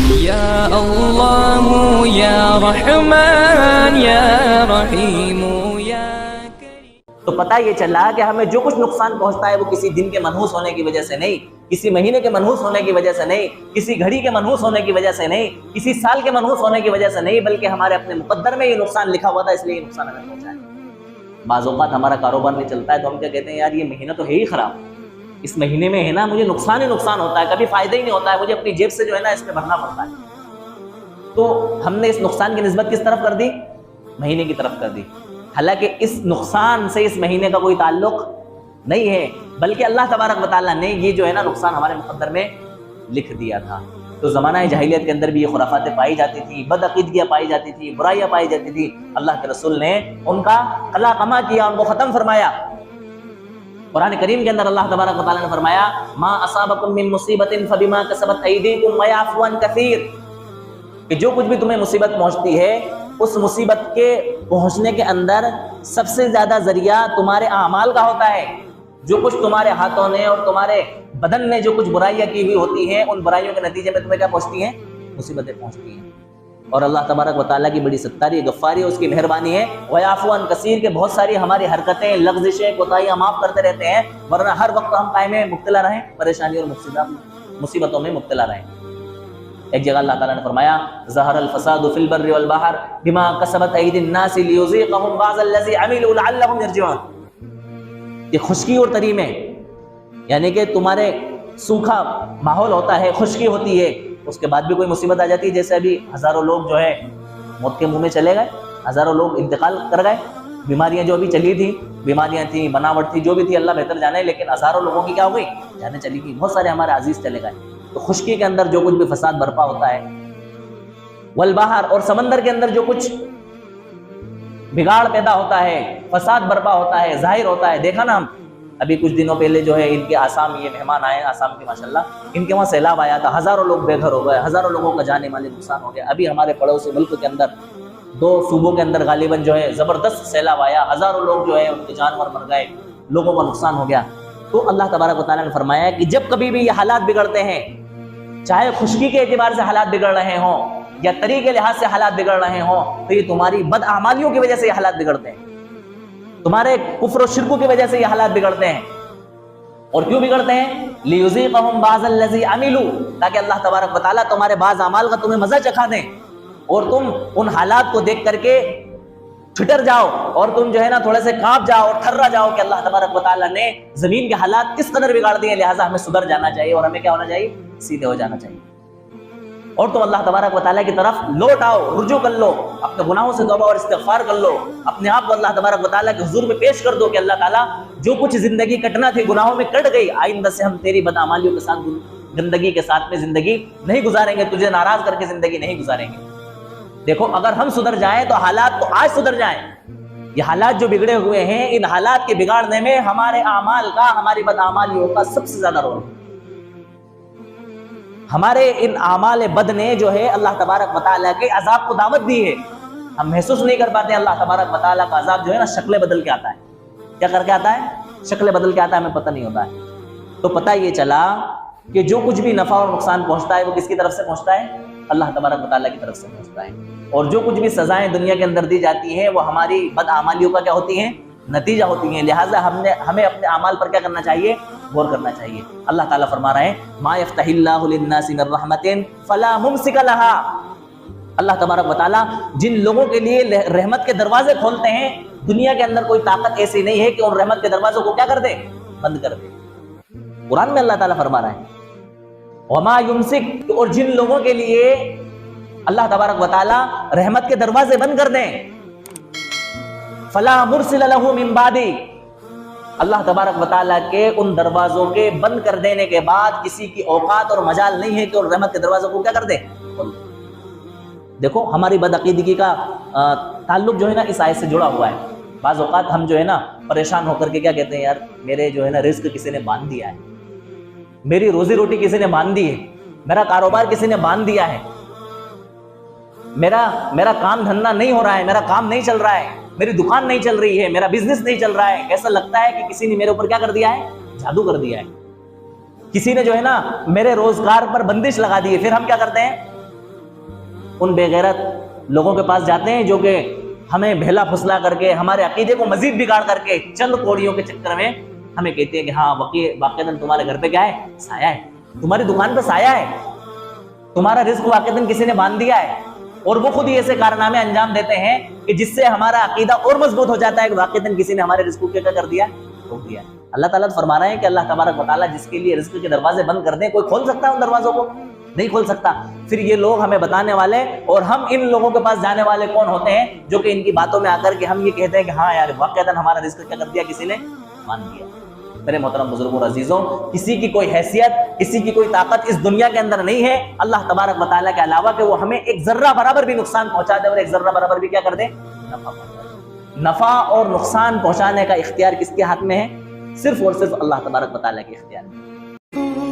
یا اللہ یا رحمان یا رحیم یا کریم۔ تو پتہ یہ چلا کہ ہمیں جو کچھ نقصان پہنچتا ہے وہ کسی دن کے منحوس ہونے کی وجہ سے نہیں، کسی مہینے کے منحوس ہونے کی وجہ سے نہیں، کسی گھڑی کے منحوس ہونے کی وجہ سے نہیں، کسی سال کے منحوس ہونے کی وجہ سے نہیں، بلکہ ہمارے اپنے مقدر میں یہ نقصان لکھا ہوا تھا، اس لیے یہ نقصان ہمیں پہنچا ہے۔ بعض اوقات ہمارا کاروبار نہیں چلتا ہے تو ہم کیا کہتے ہیں، یار یہ مہینہ تو ہے ہی خراب، اس مہینے میں ہے نا مجھے نقصان ہی نقصان ہوتا ہے، کبھی فائدہ ہی نہیں ہوتا ہے، مجھے اپنی جیب سے جو ہے نا اس میں بھرنا پڑتا ہے۔ تو ہم نے اس نقصان کی نسبت کس طرف کر دی؟ مہینے کی طرف کر دی، حالانکہ اس نقصان سے اس مہینے کا کوئی تعلق نہیں ہے، بلکہ اللہ تبارک و تعالیٰ نے یہ جو ہے نا نقصان ہمارے مقدر میں لکھ دیا تھا۔ تو زمانہ جاہلیت کے اندر بھی یہ خرافاتیں پائی جاتی تھی، بدعقیدگیاں پائی جاتی تھی، برائیاں پائی جاتی تھی، اللہ کے رسول نے ان کا قلع قمع کیا، ان کو ختم فرمایا۔ قرآن کریم کے اندر اللہ تبارک و تعالیٰ نے فرمایا ما اصابکم من مصیبت فبما کسبت ایدیکم ویعفو عن کثیر، کہ جو کچھ بھی تمہیں مصیبت پہنچتی ہے اس مصیبت کے پہنچنے کے اندر سب سے زیادہ ذریعہ تمہارے اعمال کا ہوتا ہے۔ جو کچھ تمہارے ہاتھوں نے اور تمہارے بدن نے جو کچھ برائیاں کی ہوئی ہوتی ہیں، ان برائیوں کے نتیجے میں تمہیں کیا پہنچتی ہیں؟ مصیبتیں پہنچتی ہیں۔ اور اللہ تبارک و تعالیٰ کی بڑی ستاری غفاری ہے، اس کی مہربانی ہے، ویعفو عن کثیر، کے بہت ساری ہماری حرکتیں لغزشیں کوتاہیاں معاف کرتے رہتے ہیں، ورنہ ہر وقت ہم قائم مبتلا رہیں، پریشانی اور مصیبتوں میں مبتلا رہیں۔ ایک جگہ اللہ تعالیٰ نے فرمایا ظہر الفساد فی البر والبحر بما کسبت ایدی الناس لیذیقہم بعض الذی عملوا لعلہم یرجعون، کہ خشکی اور تری میں، یعنی کہ تمہارے سوکھا ماحول ہوتا ہے، خشکی ہوتی ہے، اس کے بعد بھی کوئی مصیبت آ جاتی ہے، جیسے ابھی ہزاروں لوگ جو ہے موت کے منہ میں چلے گئے، ہزاروں لوگ انتقال کر گئے، بیماریاں جو ابھی چلی تھی، بیماریاں تھیں، بناوٹ تھی، جو بھی تھی اللہ بہتر جانے، لیکن ہزاروں لوگوں کی کیا ہوئی؟ جانیں چلی گئی، بہت سارے ہمارے عزیز چلے گئے۔ تو خشکی کے اندر جو کچھ بھی فساد برپا ہوتا ہے، والبحر، اور سمندر کے اندر جو کچھ بگاڑ پیدا ہوتا ہے، فساد برپا ہوتا ہے، ظاہر ہوتا ہے، دیکھا نا ہم ابھی کچھ دنوں پہلے جو ہے ان کے آسام یہ مہمان آئے، آسام کے ماشاءاللہ ان کے وہاں سیلاب آیا تھا، ہزاروں لوگ بے گھر ہو گئے، ہزاروں لوگوں کا جانے مالی نقصان ہو گیا۔ ابھی ہمارے پڑوسی ملک کے اندر 2 صوبوں کے اندر غالباً جو ہے زبردست سیلاب آیا، ہزاروں لوگ جو ہے ان کے جانور مر گئے، لوگوں کا نقصان ہو گیا۔ تو اللہ تبارک و تعالیٰ نے فرمایا کہ جب کبھی بھی یہ حالات بگڑتے ہیں، چاہے خشکی کے اعتبار سے حالات بگڑ رہے ہوں یا تری کے لحاظ سے حالات بگڑ رہے ہوں، تو یہ تمہاری بدعمالیوں کی وجہ سے یہ حالات بگڑتے ہیں، تمہارے کفر و شرکوں کی وجہ سے یہ حالات بگڑتے ہیں۔ اور کیوں بگڑتے ہیں؟ لیذیقہم بعض الذی عملوا، تاکہ اللہ تبارک و تعالیٰ تمہارے بعض اعمال کا تمہیں مزہ چکھا دیں، اور تم ان حالات کو دیکھ کر کے ٹھٹر جاؤ، اور تم جو ہے نا تھوڑے سے کانپ جاؤ اور تھرا جاؤ کہ اللہ تبارک و تعالیٰ نے زمین کے حالات کس قدر بگاڑ دیے، لہٰذا ہمیں سدھر جانا چاہیے اور ہمیں کیا ہونا چاہیے؟ سیدھے ہو جانا چاہیے، اور تم اللہ تبارک و تعالیٰ کی طرف لوٹ آؤ، رجوع کر لو، اپنے گناہوں سے توبہ اور استغفار کر لو، اپنے آپ کو اللہ تبارک و تعالیٰ کے حضور میں پیش کر دو کہ اللہ تعالیٰ جو کچھ زندگی کٹنا تھی گناہوں میں کٹ گئی، آئندہ سے ہم تیری بدعمالیوں کے ساتھ گندگی کے ساتھ میں زندگی نہیں گزاریں گے، تجھے ناراض کر کے زندگی نہیں گزاریں گے۔ دیکھو اگر ہم سدھر جائیں تو حالات تو آج سدھر جائیں، یہ حالات جو بگڑے ہوئے ہیں ان حالات کے بگاڑنے میں ہمارے اعمال کا، ہماری بدعمالیوں کا سب سے زیادہ رول ہے۔ ہمارے ان اعمال بد نے جو ہے اللہ تبارک و تعالیٰ کے عذاب کو دعوت دی ہے، ہم محسوس نہیں کر پاتے۔ اللہ تبارک و تعالیٰ کا عذاب جو ہے نا شکلیں بدل کے آتا ہے، کیا کر کے آتا ہے؟ شکلیں بدل کے آتا ہے، ہمیں پتہ نہیں ہوتا ہے۔ تو پتہ یہ چلا کہ جو کچھ بھی نفع اور نقصان پہنچتا ہے وہ کس کی طرف سے پہنچتا ہے؟ اللہ تبارک و تعالیٰ کی طرف سے پہنچتا ہے، اور جو کچھ بھی سزائیں دنیا کے اندر دی جاتی ہیں وہ ہماری بدعمالیوں کا کیا ہوتی ہیں؟ نتیجہ ہوتی ہیں، لہٰذا ہمیں اپنے اعمال پر کیا کرنا چاہیے؟ غور کرنا چاہیے۔ اللہ تعالیٰ فرما رہے ہیں ما یفتح اللہ للناس من رحمت فلا ممسک لها، اللہ تبارک و تعالیٰ جن لوگوں کے لیے رحمت کے دروازے کھولتے ہیں، دنیا کے اندر کوئی طاقت ایسی نہیں ہے کہ ان رحمت کے دروازوں کو کیا کر دے؟ بند کر دے۔ قرآن میں اللہ تعالیٰ فرما رہے ہیں وما یمسک، اور جن لوگوں کے لیے اللہ تبارک و تعالیٰ رحمت کے دروازے بند کر دیں، فلا مرسل له من بعدی، اللہ تبارک و تعالیٰ کے ان دروازوں کے بند کر دینے کے بعد کسی کی اوقات اور مجال نہیں ہے کہ ان رحمت کے دروازوں کو کیا کر دے؟ دیکھو ہماری بدعقیدگی کا تعلق جو ہے نا اس آیت سے جڑا ہوا ہے۔ بعض اوقات ہم جو ہے نا پریشان ہو کر کے کیا کہتے ہیں، یار میرے جو ہے نا رزق کسی نے باندھ دیا ہے، میری روزی روٹی کسی نے باندھ دی ہے، میرا کاروبار کسی نے باندھ دیا ہے، میرا کام دھندا نہیں ہو رہا ہے، میرا کام نہیں چل رہا ہے، میری دکان نہیں چل رہی ہے، میرا بزنس نہیں چل رہا ہے۔ ایسا لگتا ہے کہ کسی نے میرے اوپر کیا کر دیا ہے؟ جادو کر دیا ہے، کسی نے جو ہے نا میرے روزگار پر بندش لگا دی ہے۔ پھر ہم کیا کرتے ہیں؟ ان بے غیرت لوگوں کے پاس جاتے ہیں جو کہ ہمیں بھیلا پھسلا کر کے ہمارے عقیدے کو مزید بگاڑ کر کے چند کوڑیوں کے چکر میں ہمیں کہتے ہیں کہ ہاں واقعتاً تمہارے گھر پہ کیا ہے؟ سایہ ہے، تمہاری دکان پہ سایہ ہے، تمہارا رزق واقعتاً کسی نے باندھ دیا ہے، اور وہ خود ہی ایسے کارنامے انجام دیتے ہیں کہ جس سے ہمارا عقیدہ اور مضبوط ہو جاتا ہے کہ واقعتاً کسی نے ہمارے رزق کو کیا کر دیا؟ روک دیا۔ اللہ تعالیٰ فرما رہے ہیں کہ اللہ تبارک و تعالیٰ جس کے لیے رزق کے دروازے بند کر دیں، کوئی کھول سکتا ہے ان دروازوں کو؟ نہیں کھول سکتا۔ پھر یہ لوگ ہمیں بتانے والے اور ہم ان لوگوں کے پاس جانے والے کون ہوتے ہیں جو کہ ان کی باتوں میں آ کر کے ہم یہ کہتے ہیں کہ ہاں یار واقعتاً ہمارا رزق کیا کر دیا؟ کسی نے باندھ دیا۔ میرے محترم بزرگوں اور عزیزوں، کسی کی کوئی حیثیت، کسی کی کوئی طاقت اس دنیا کے اندر نہیں ہے اللہ تبارک و تعالیٰ کے علاوہ کہ وہ ہمیں ایک ذرہ برابر بھی نقصان پہنچا دے اور ایک ذرہ برابر بھی کیا کر دے؟ نفع پہنچا دے۔ نفع اور نقصان پہنچانے کا اختیار کس کے ہاتھ میں ہے؟ صرف اور صرف اللہ تبارک و تعالیٰ کے اختیار میں۔